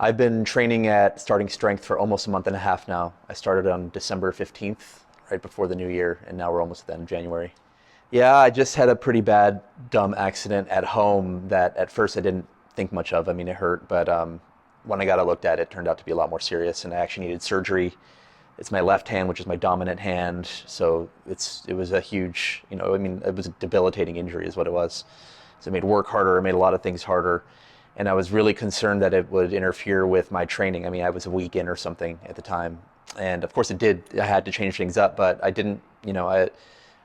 I've been training at Starting Strength for almost a month and a half now. I started on December 15th, right before the new year, and now we're almost at the end of January. Yeah, I just had a pretty bad, dumb accident at home that at first I didn't think much of. I mean, it hurt, but when I got it looked at, it turned out to be a lot more serious, and I actually needed surgery. It's my left hand, which is my dominant hand, so it was a huge, I mean, it was a debilitating injury, is what it was. So it made work harder, it made a lot of things harder, and I was really concerned that it would interfere with my training. I mean, I was a week in or something at the time, and of course it did. I had to change things up, but I didn't, I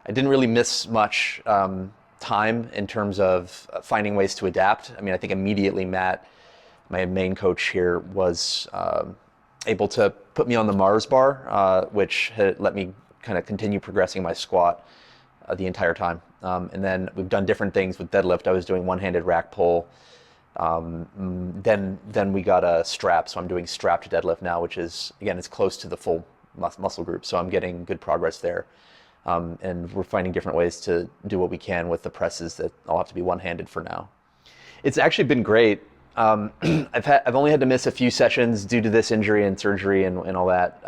didn't really miss much time in terms of finding ways to adapt. I mean, I think immediately Matt, my main coach here, was able to put me on the Mars bar, which had let me kind of continue progressing my squat the entire time. And then we've done different things with deadlift. I was doing one-handed rack pull. Then we got a strap, so I'm doing strapped deadlift now, which is, again, it's close to the full muscle group. So I'm getting good progress there. And we're finding different ways to do what we can with the presses that I'll have to be one-handed for now. It's actually been great. I've only had to miss a few sessions due to this injury and surgery and all that.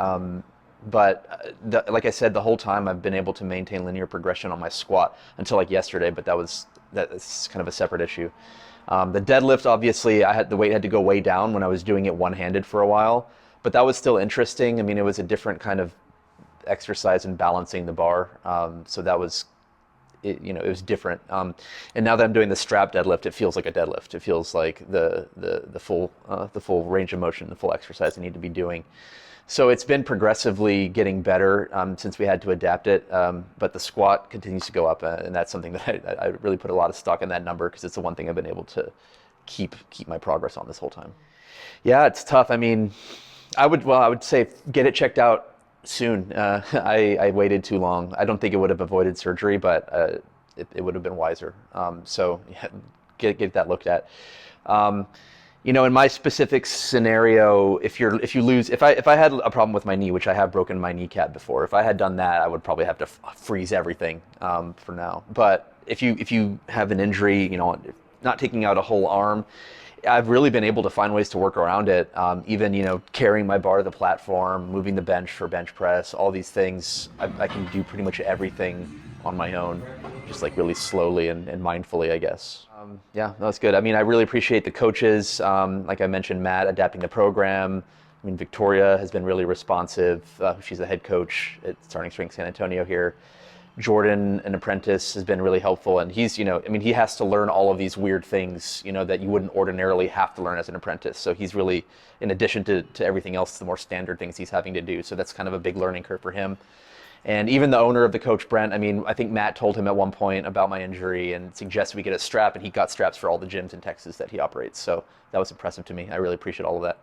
Like I said, the whole time I've been able to maintain linear progression on my squat until like yesterday, but that's kind of a separate issue. The deadlift, obviously, the weight had to go way down when I was doing it one-handed for a while, but that was still interesting. I mean, it was a different kind of exercise in balancing the bar, so that was, it was different. And now that I'm doing the strap deadlift, it feels like a deadlift. It feels like the full range of motion, the full exercise I need to be doing. So it's been progressively getting better since we had to adapt it, but the squat continues to go up, and that's something that I really put a lot of stock in that number, because it's the one thing I've been able to keep my progress on this whole time. Yeah, it's tough. I mean, I would say get it checked out soon. I waited too long. I don't think it would have avoided surgery, but it would have been wiser. So yeah, get that looked at. In my specific scenario, if I had a problem with my knee, which I have broken my kneecap before, if I had done that, I would probably have to freeze everything for now. But if you have an injury, not taking out a whole arm, I've really been able to find ways to work around it. Even, carrying my bar to the platform, moving the bench for bench press, all these things, I can do pretty much everything on my own, just like really slowly and mindfully, I guess. Yeah, that's good. I mean, I really appreciate the coaches. Like I mentioned, Matt adapting the program. I mean, Victoria has been really responsive. She's the head coach at Starting Strength San Antonio here. Jordan, an apprentice, has been really helpful, and he's, he has to learn all of these weird things, that you wouldn't ordinarily have to learn as an apprentice. So he's really, in addition to everything else, the more standard things he's having to do. So that's kind of a big learning curve for him. And even the owner of the coach, Brent, I mean, I think Matt told him at one point about my injury and suggested we get a strap, and he got straps for all the gyms in Texas that he operates. So that was impressive to me. I really appreciate all of that.